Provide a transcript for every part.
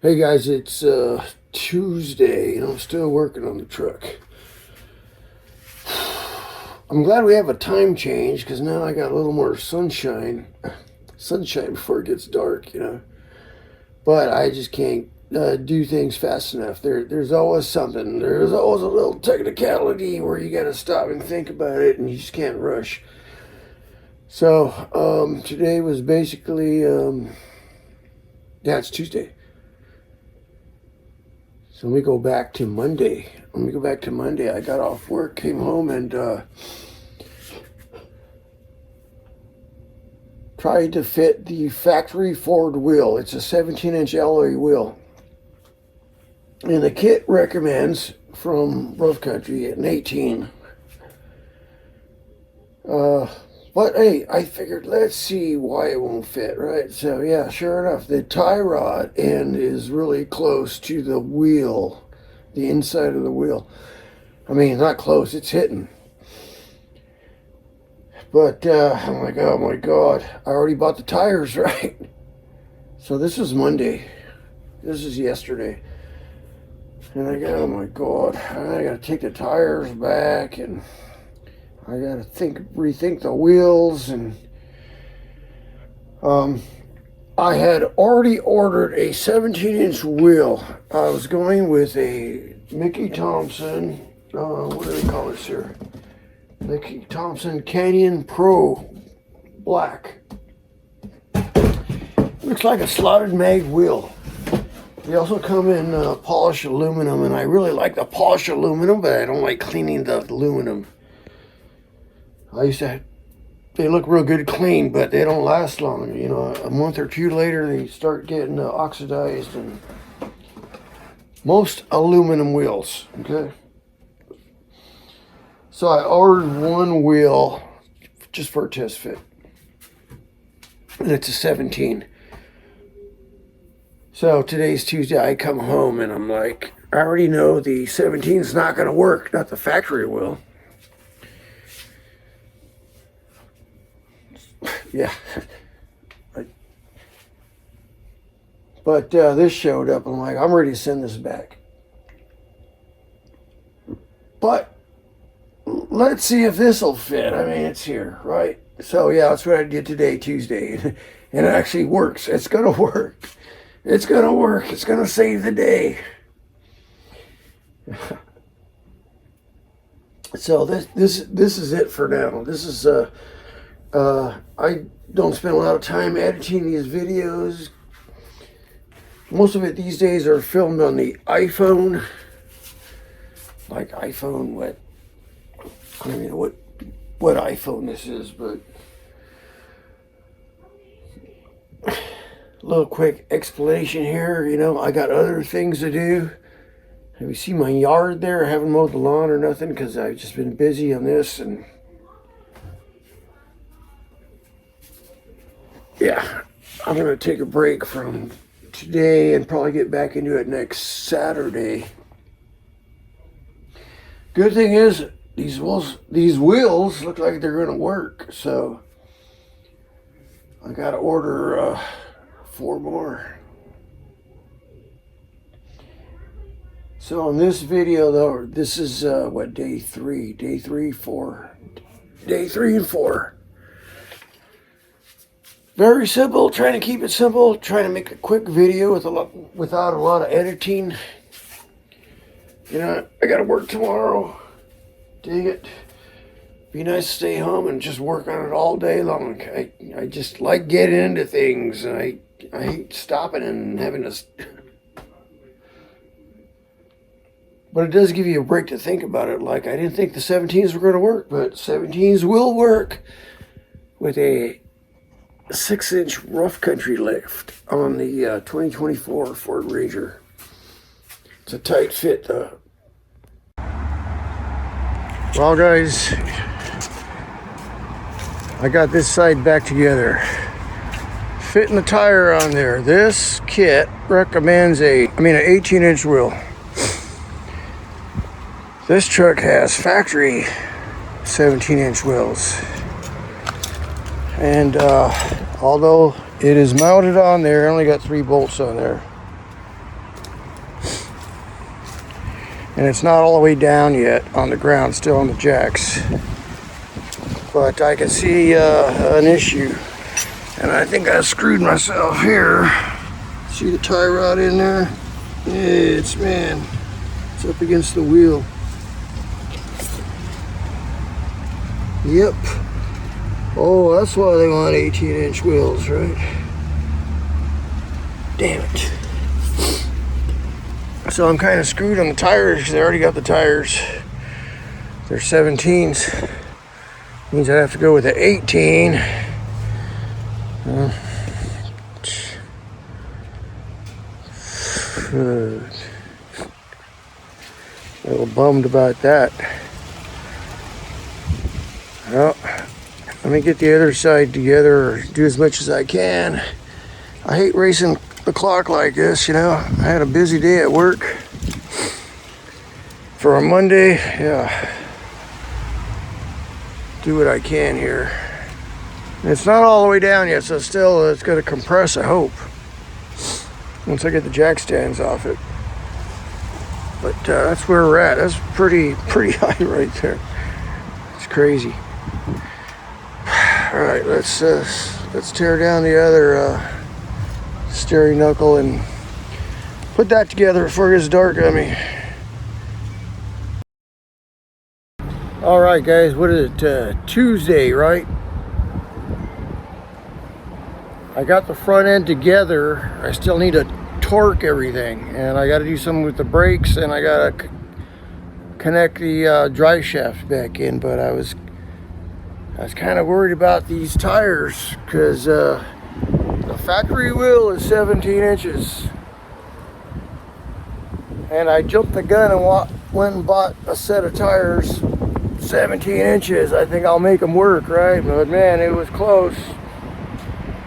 Hey guys, it's Tuesday and I'm still working on the truck. I'm glad we have a time change because now I got a little more sunshine before it gets dark, But I just can't do things fast enough. There's always something. There's always a little technicality where you got to stop and think about it, and you just can't rush. So today was basically, it's Tuesday. So let me go back to Monday. I got off work, came home, and tried to fit the factory Ford wheel. It's a 17-inch alloy wheel. And the kit recommends from Rough Country an 18. But hey, I figured, let's see why it won't fit, right? So yeah, sure enough, the tie rod end is really close to the wheel, the inside of the wheel. I mean, not close, it's hitting. But I'm like, oh my God, I already bought the tires, right? So this is Monday. This is yesterday. And I go, oh my God, I gotta take the tires back, and I gotta rethink the wheels, and I had already ordered a 17-inch wheel. I was going with a Mickey Thompson, what do they call this here? Mickey Thompson Canyon Pro Black. Looks like a slotted mag wheel. They also come in polished aluminum, and I really like the polished aluminum, but I don't like cleaning the aluminum. They look real good clean, but they don't last long. A month or two later, they start getting oxidized, and most aluminum wheels, okay? So I ordered one wheel just for a test fit, and it's a 17. So today's Tuesday, I come home, and I'm like, I already know the 17 is not going to work, not the factory wheel. Yeah. But this showed up. I'm like, I'm ready to send this back. But let's see if this will fit. I mean, it's here, right? So yeah, that's what I did today, Tuesday. And it actually works. It's going to work. It's going to work. It's going to save the day. So this is it for now. This is I don't spend a lot of time editing these videos. Most of it these days are filmed on the iPhone. Like iPhone, what? I don't know what iPhone this is, but a little quick explanation here. I got other things to do. Have you seen my yard there? I haven't mowed the lawn or nothing because I've just been busy on this, and yeah, I'm going to take a break from today and probably get back into it next Saturday. Good thing is, these wheels look like they're going to work, so I got to order 4 more. So in this video, though, this is day 3 and 4. Very simple, trying to keep it simple, trying to make a quick video without a lot of editing. I gotta work tomorrow. Dang it. Be nice to stay home and just work on it all day long. I just like getting into things, and I hate stopping and having to. But it does give you a break to think about it. Like, I didn't think the 17s were going to work, but 17s will work with a 6-inch Rough Country lift on the 2024 Ford Ranger. It's a tight fit, though. Well, guys, I got this side back together. Fitting the tire on there. This kit recommends an 18-inch wheel. This truck has factory 17-inch wheels. And although it is mounted on there, I only got 3 bolts on there. and it's not all the way down yet on the ground, still on the jacks. But I can see an issue, and I think I screwed myself here. See the tie rod in there? It's up against the wheel. Yep. Oh, that's why they want 18-inch wheels, right? Damn it. So I'm kind of screwed on the tires because I already got the tires. They're 17s. Means I have to go with the 18. A little bummed about that. Well, let me get the other side together, or do as much as I can. I hate racing the clock like this, you know. I had a busy day at work for a Monday. Yeah, do what I can here. And it's not all the way down yet, so still it's going to compress, I hope, once I get the jack stands off it. But that's where we're at. That's pretty high right there. It's crazy. All right, let's tear down the other steering knuckle and put that together before it gets dark on me. All right, guys, what is it? Tuesday, right? I got the front end together. I still need to torque everything, and I got to do something with the brakes, and I got to connect the drive shaft back in. But I was kind of worried about these tires because the factory wheel is 17 inches, and I jumped the gun and went and bought a set of tires 17 inches. I think I'll make them work, right? But man, it was close.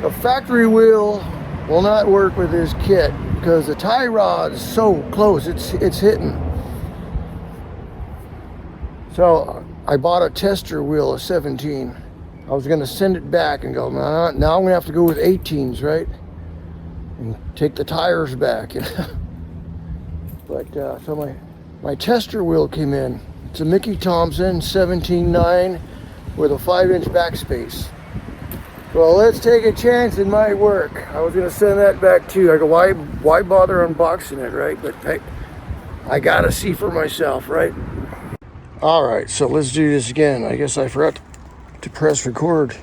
The factory wheel will not work with this kit because the tie rod is so close, it's hitting. So I bought a tester wheel of 17. I was going to send it back and go, now I'm going to have to go with 18s, right? And take the tires back. But so my tester wheel came in. It's a Mickey Thompson 17.9 with a 5-inch backspace. Well, let's take a chance, it might work. I was going to send that back too. I go, why bother unboxing it, right? But hey, I got to see for myself, right? All right, so let's do this again. I guess I forgot to press record.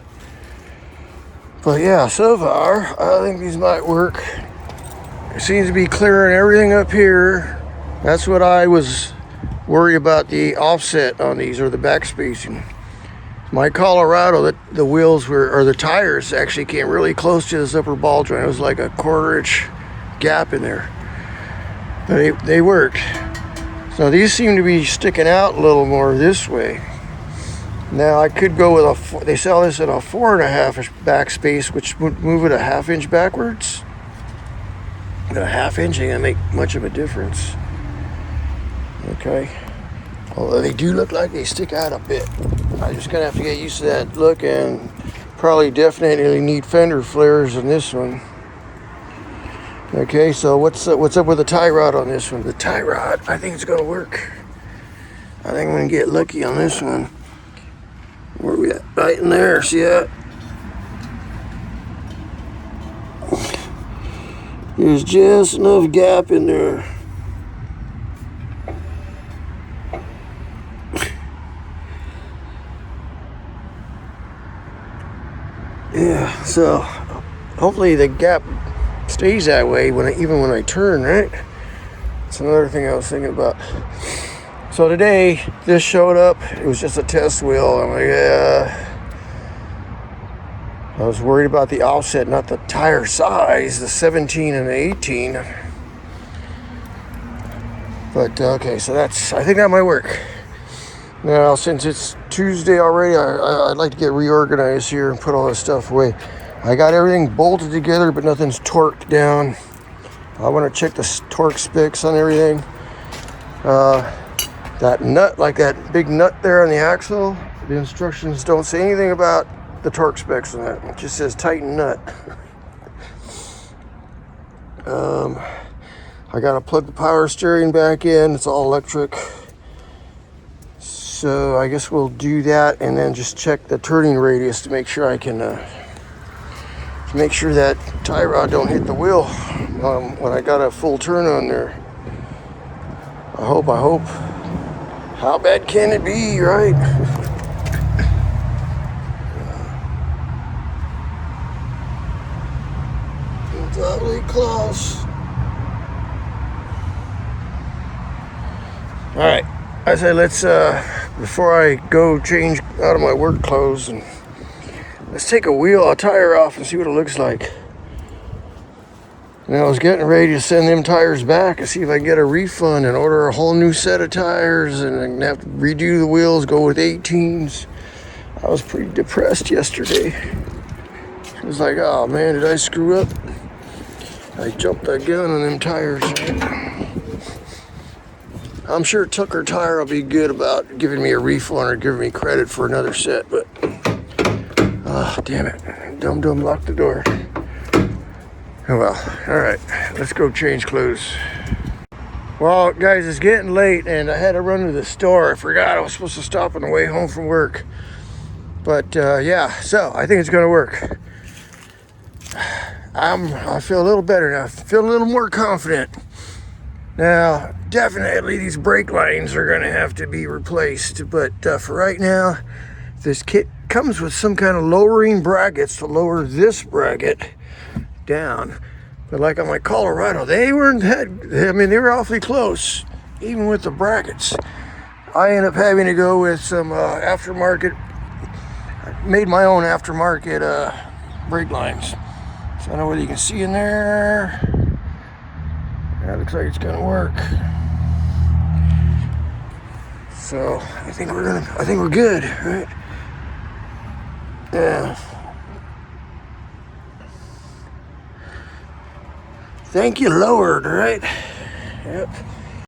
But yeah, so far, I think these might work. It seems to be clearing everything up here. That's what I was worried about, the offset on these, or the back spacing. My Colorado, the wheels or the tires actually came really close to this upper ball joint. It was like a 1/4 inch gap in there. But they worked. So these seem to be sticking out a little more this way. Now I could go with they sell this in a 4.5 inch backspace, which would move it a 1/2 inch backwards. But a 1/2 inch ain't gonna make much of a difference. Okay. Although they do look like they stick out a bit. I'm just gonna have to get used to that look, and probably definitely need fender flares in this one. Okay, so what's up with the tie rod on this one? The tie rod, I think it's gonna work. I think I'm gonna get lucky on this one. Where are we at? Right in there, see that? There's just enough gap in there. Yeah, so hopefully the gap stays that way even when I turn, right? That's another thing I was thinking about. So today, this showed up. It was just a test wheel. I'm like, I was worried about the offset, not the tire size, the 17 and the 18. But okay, so I think that might work. Now, since it's Tuesday already, I'd like to get reorganized here and put all this stuff away. I got everything bolted together, but nothing's torqued down. I want to check the torque specs on everything. That nut, like that big nut there on the axle, the instructions don't say anything about the torque specs on that. It just says tighten nut. I I gotta plug the power steering back in. It's all electric. So I guess we'll do that and then just check the turning radius to make sure I can make sure that tie rod don't hit the wheel when I got a full turn on there. I hope. How bad can it be, right? It's awfully close. All right, I say let's before I go change out of my work clothes, and let's take a tire off and see what it looks like. And I was getting ready to send them tires back and see if I can get a refund and order a whole new set of tires, and I'm gonna have to redo the wheels, go with 18s. I was pretty depressed yesterday. It was like, oh man, did I screw up? I jumped the gun on them tires. I'm sure Tucker Tire will be good about giving me a refund or giving me credit for another set, but oh, damn it. Dum locked the door. Oh well, all right, let's go change clothes. Well, guys, it's getting late and I had to run to the store. I forgot I was supposed to stop on the way home from work. But yeah, so I think it's gonna work. I feel a little better now. I feel a little more confident. Now, definitely these brake lines are gonna have to be replaced, but for right now, this kit comes with some kind of lowering brackets to lower this bracket down. But like on my Colorado, they weren't that, I mean, they were awfully close, even with the brackets. I ended up having to go with some aftermarket, I made my own aftermarket brake lines. So I don't know whether you can see in there. That looks like it's gonna work. So I think we're good, right? Yeah. Thank you, Lord, right? Yep.